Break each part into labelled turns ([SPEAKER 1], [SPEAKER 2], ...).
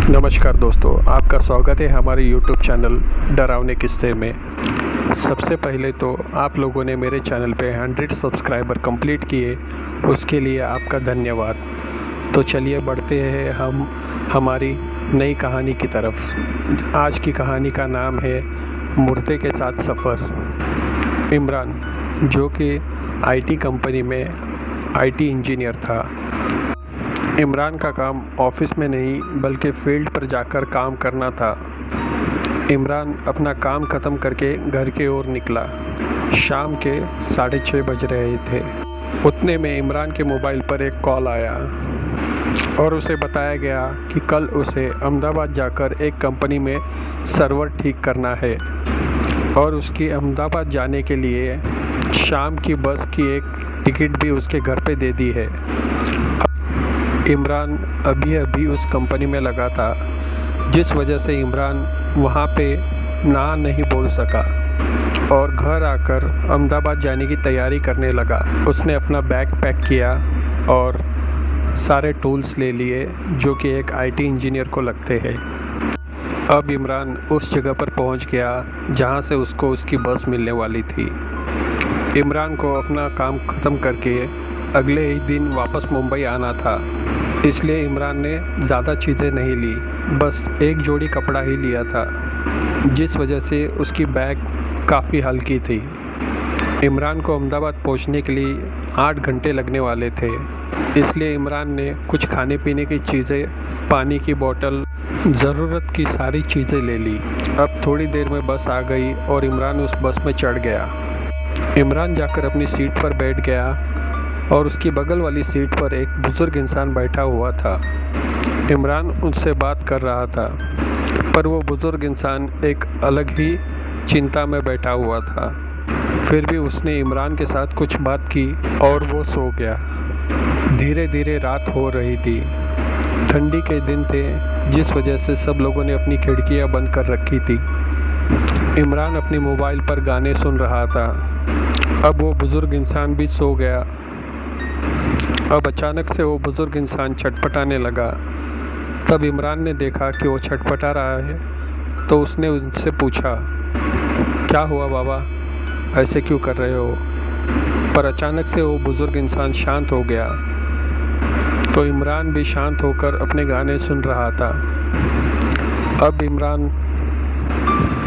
[SPEAKER 1] नमस्कार दोस्तों, आपका स्वागत है हमारे YouTube चैनल डरावने किस्से में। सबसे पहले तो आप लोगों ने मेरे चैनल पे 100 सब्सक्राइबर कंप्लीट किए, उसके लिए आपका धन्यवाद। तो चलिए बढ़ते हैं हम हमारी नई कहानी की तरफ। आज की कहानी का नाम है मुर्दे के साथ सफ़र। इमरान, जो कि IT कंपनी में IT इंजीनियर था। इमरान का काम ऑफिस में नहीं बल्कि फील्ड पर जाकर काम करना था। इमरान अपना काम ख़त्म करके घर की ओर निकला। शाम के 6:30 बज रहे थे। उतने में इमरान के मोबाइल पर एक कॉल आया और उसे बताया गया कि कल उसे अहमदाबाद जाकर एक कंपनी में सर्वर ठीक करना है और उसकी अहमदाबाद जाने के लिए शाम की बस की एक टिकट भी उसके घर पे दे दी है। इमरान अभी उस कंपनी में लगा था, जिस वजह से इमरान वहाँ पे ना नहीं बोल सका और घर आकर अहमदाबाद जाने की तैयारी करने लगा। उसने अपना बैग पैक किया और सारे टूल्स ले लिए जो कि एक IT इंजीनियर को लगते हैं। अब इमरान उस जगह पर पहुँच गया जहाँ से उसको उसकी बस मिलने वाली थी। इमरान को अपना काम ख़त्म करके अगले ही दिन वापस मुंबई आना था, इसलिए इमरान ने ज़्यादा चीज़ें नहीं ली, बस एक जोड़ी कपड़ा ही लिया था, जिस वजह से उसकी बैग काफ़ी हल्की थी। इमरान को अहमदाबाद पहुंचने के लिए 8 घंटे लगने वाले थे, इसलिए इमरान ने कुछ खाने पीने की चीज़ें, पानी की बोतल, ज़रूरत की सारी चीज़ें ले ली। अब थोड़ी देर में बस आ गई और इमरान उस बस में चढ़ गया। इमरान जाकर अपनी सीट पर बैठ गया और उसकी बगल वाली सीट पर एक बुज़ुर्ग इंसान बैठा हुआ था। इमरान उससे बात कर रहा था, पर वो बुज़ुर्ग इंसान एक अलग ही चिंता में बैठा हुआ था। फिर भी उसने इमरान के साथ कुछ बात की और वो सो गया। धीरे धीरे रात हो रही थी। ठंडी के दिन थे, जिस वजह से सब लोगों ने अपनी खिड़कियां बंद कर रखी थी। इमरान अपने मोबाइल पर गाने सुन रहा था। अब वो बुज़ुर्ग इंसान भी सो गया। अब अचानक से वो बुज़ुर्ग इंसान छटपटाने लगा। तब इमरान ने देखा कि वो छटपटा रहा है, तो उसने उनसे पूछा, क्या हुआ बाबा, ऐसे क्यों कर रहे हो? पर अचानक से वो बुज़ुर्ग इंसान शांत हो गया, तो इमरान भी शांत होकर अपने गाने सुन रहा था। अब इमरान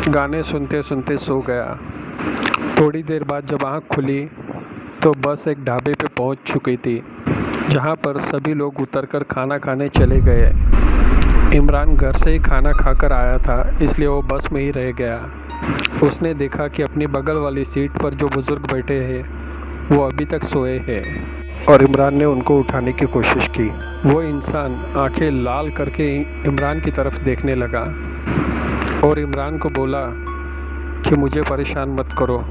[SPEAKER 1] गाने सुनते सुनते सो गया। थोड़ी देर बाद जब आँख खुली तो बस एक ढाबे पे पहुंच चुकी थी, जहां पर सभी लोग उतरकर खाना खाने चले गए। इमरान घर से ही खाना खाकर आया था, इसलिए वो बस में ही रह गया। उसने देखा कि अपनी बगल वाली सीट पर जो बुज़ुर्ग बैठे हैं वो अभी तक सोए हैं और इमरान ने उनको उठाने की कोशिश की। वो इंसान आंखें लाल करके इमरान की तरफ देखने लगा और इमरान को बोला कि मुझे परेशान मत करो।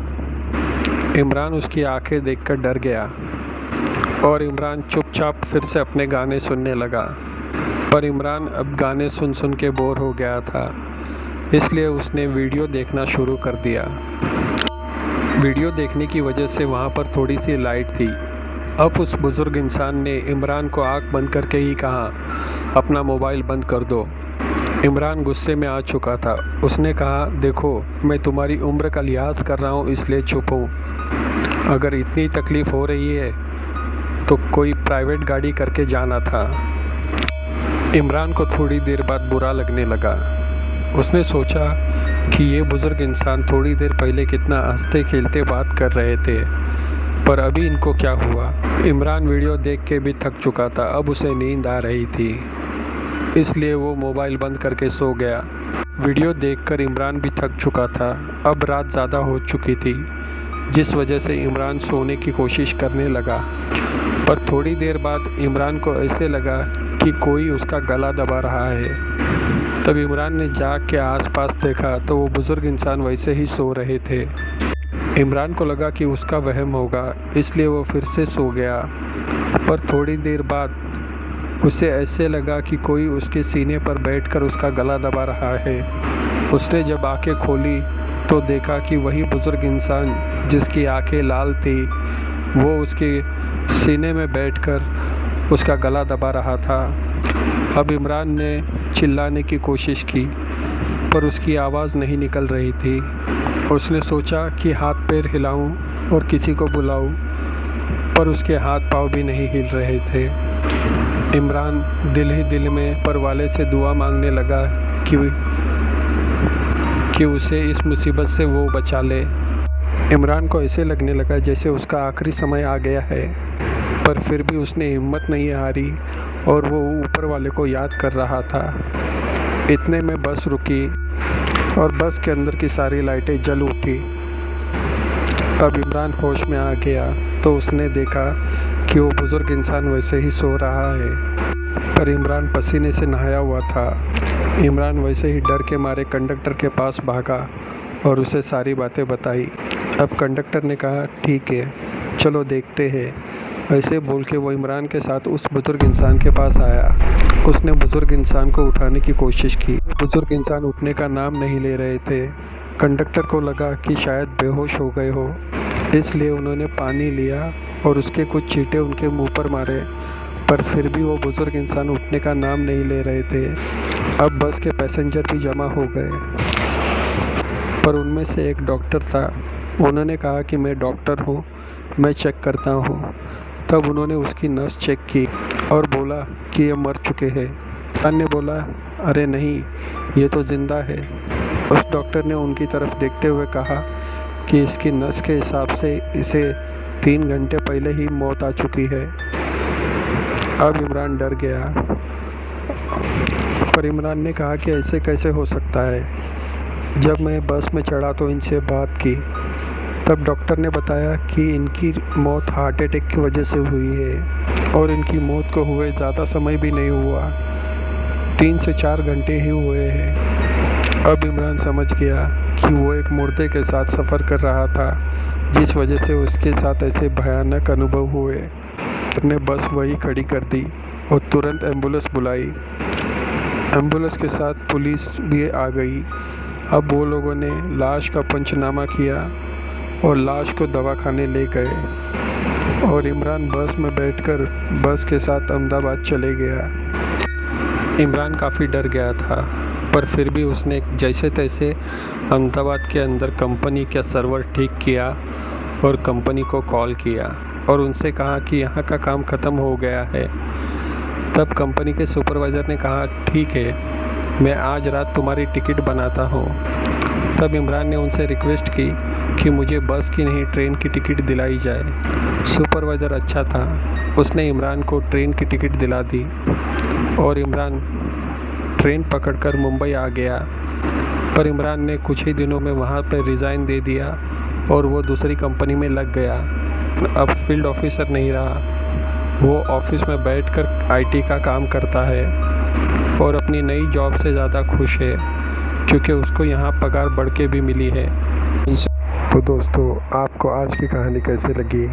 [SPEAKER 1] इमरान उसकी आंखें देखकर डर गया और इमरान चुपचाप फिर से अपने गाने सुनने लगा। पर इमरान अब गाने सुन सुन के बोर हो गया था, इसलिए उसने वीडियो देखना शुरू कर दिया। वीडियो देखने की वजह से वहाँ पर थोड़ी सी लाइट थी। अब उस बुज़ुर्ग इंसान ने इमरान को आँख बंद करके ही कहा, अपना मोबाइल बंद कर दो। इमरान गुस्से में आ चुका था। उसने कहा, देखो मैं तुम्हारी उम्र का लिहाज कर रहा हूँ, इसलिए चुप हूँ। अगर इतनी तकलीफ़ हो रही है तो कोई प्राइवेट गाड़ी करके जाना था। इमरान को थोड़ी देर बाद बुरा लगने लगा। उसने सोचा कि ये बुज़ुर्ग इंसान थोड़ी देर पहले कितना हंसते खेलते बात कर रहे थे, पर अभी इनको क्या हुआ। इमरान वीडियो देख के भी थक चुका था। अब उसे नींद आ रही थी, इसलिए वो मोबाइल बंद करके सो गया। वीडियो देखकर इमरान भी थक चुका था। अब रात ज़्यादा हो चुकी थी, जिस वजह से इमरान सोने की कोशिश करने लगा, पर थोड़ी देर बाद इमरान को ऐसे लगा कि कोई उसका गला दबा रहा है। तब इमरान ने जाग के आसपास देखा तो वो बुज़ुर्ग इंसान वैसे ही सो रहे थे। इमरान को लगा कि उसका वहम होगा, इसलिए वो फिर से सो गया। पर थोड़ी देर बाद उसे ऐसे लगा कि कोई उसके सीने पर बैठकर उसका गला दबा रहा है। उसने जब आंखें खोली तो देखा कि वही बुज़ुर्ग इंसान जिसकी आंखें लाल थी, वो उसके सीने में बैठकर उसका गला दबा रहा था। अब इमरान ने चिल्लाने की कोशिश की पर उसकी आवाज़ नहीं निकल रही थी। उसने सोचा कि हाथ पैर हिलाऊं और किसी को बुलाऊं, पर उसके हाथ पांव भी नहीं हिल रहे थे। इमरान दिल ही दिल में ऊपर वाले से दुआ मांगने लगा कि उसे इस मुसीबत से वो बचा ले। इमरान को ऐसे लगने लगा जैसे उसका आखिरी समय आ गया है, पर फिर भी उसने हिम्मत नहीं हारी और वो ऊपर वाले को याद कर रहा था। इतने में बस रुकी और बस के अंदर की सारी लाइटें जल उठी। अब इमरान होश में आ गया तो उसने देखा कि वो बुज़ुर्ग इंसान वैसे ही सो रहा है, पर इमरान पसीने से नहाया हुआ था। इमरान वैसे ही डर के मारे कंडक्टर के पास भागा और उसे सारी बातें बताई। अब कंडक्टर ने कहा, ठीक है चलो देखते हैं। ऐसे बोल के वो इमरान के साथ उस बुज़ुर्ग इंसान के पास आया। उसने बुज़ुर्ग इंसान को उठाने की कोशिश की। बुज़ुर्ग इंसान उठने का नाम नहीं ले रहे थे। कंडक्टर को लगा कि शायद बेहोश हो गए हो, इसलिए उन्होंने पानी लिया और उसके कुछ छींटे उनके मुंह पर मारे, पर फिर भी वो बुज़ुर्ग इंसान उठने का नाम नहीं ले रहे थे। अब बस के पैसेंजर भी जमा हो गए, पर उनमें से एक डॉक्टर था। उन्होंने कहा कि मैं डॉक्टर हूँ, मैं चेक करता हूँ। तब उन्होंने उसकी नस चेक की और बोला कि ये मर चुके हैं। इंसान ने बोला, अरे नहीं, ये तो ज़िंदा है। उस डॉक्टर ने उनकी तरफ देखते हुए कहा कि इसकी नस के हिसाब से इसे 3 घंटे पहले ही मौत आ चुकी है। अब इमरान डर गया, पर इमरान ने कहा कि ऐसे कैसे हो सकता है। जब मैं बस में चढ़ा तो इनसे बात की, तब डॉक्टर ने बताया कि इनकी मौत हार्ट अटैक की वजह से हुई है और इनकी मौत को हुए ज़्यादा समय भी नहीं हुआ, 3 से 4 घंटे ही हुए हैं। अब इमरान समझ गया कि वो एक मुर्दे के साथ सफ़र कर रहा था, जिस वजह से उसके साथ ऐसे भयानक अनुभव हुए। उसने बस वही खड़ी कर दी और तुरंत एम्बुलेंस बुलाई। एम्बुलेंस के साथ पुलिस भी आ गई। अब वो लोगों ने लाश का पंचनामा किया और लाश को दवाखाने ले गए और इमरान बस में बैठकर बस के साथ अहमदाबाद चले गया। इमरान काफ़ी डर गया था, पर फिर भी उसने जैसे तैसे अहमदाबाद के अंदर कंपनी का सर्वर ठीक किया और कंपनी को कॉल किया और उनसे कहा कि यहाँ का काम ख़त्म हो गया है। तब कंपनी के सुपरवाइज़र ने कहा, ठीक है, मैं आज रात तुम्हारी टिकट बनाता हूँ। तब इमरान ने उनसे रिक्वेस्ट की कि मुझे बस की नहीं ट्रेन की टिकट दिलाई जाए। सुपरवाइज़र अच्छा था, उसने इमरान को ट्रेन की टिकट दिला दी और इमरान ट्रेन पकड़कर मुंबई आ गया। पर इमरान ने कुछ ही दिनों में वहाँ पर रिज़ाइन दे दिया और वो दूसरी कंपनी में लग गया। अब फील्ड ऑफिसर नहीं रहा, वो ऑफिस में बैठकर आईटी का काम करता है और अपनी नई जॉब से ज़्यादा खुश है, क्योंकि उसको यहाँ पगार बढ़ के भी मिली है। तो दोस्तों, आपको आज की कहानी कैसी लगी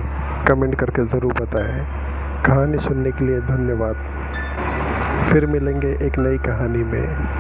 [SPEAKER 1] कमेंट करके ज़रूर बताएं। कहानी सुनने के लिए धन्यवाद। फिर मिलेंगे एक नई कहानी में।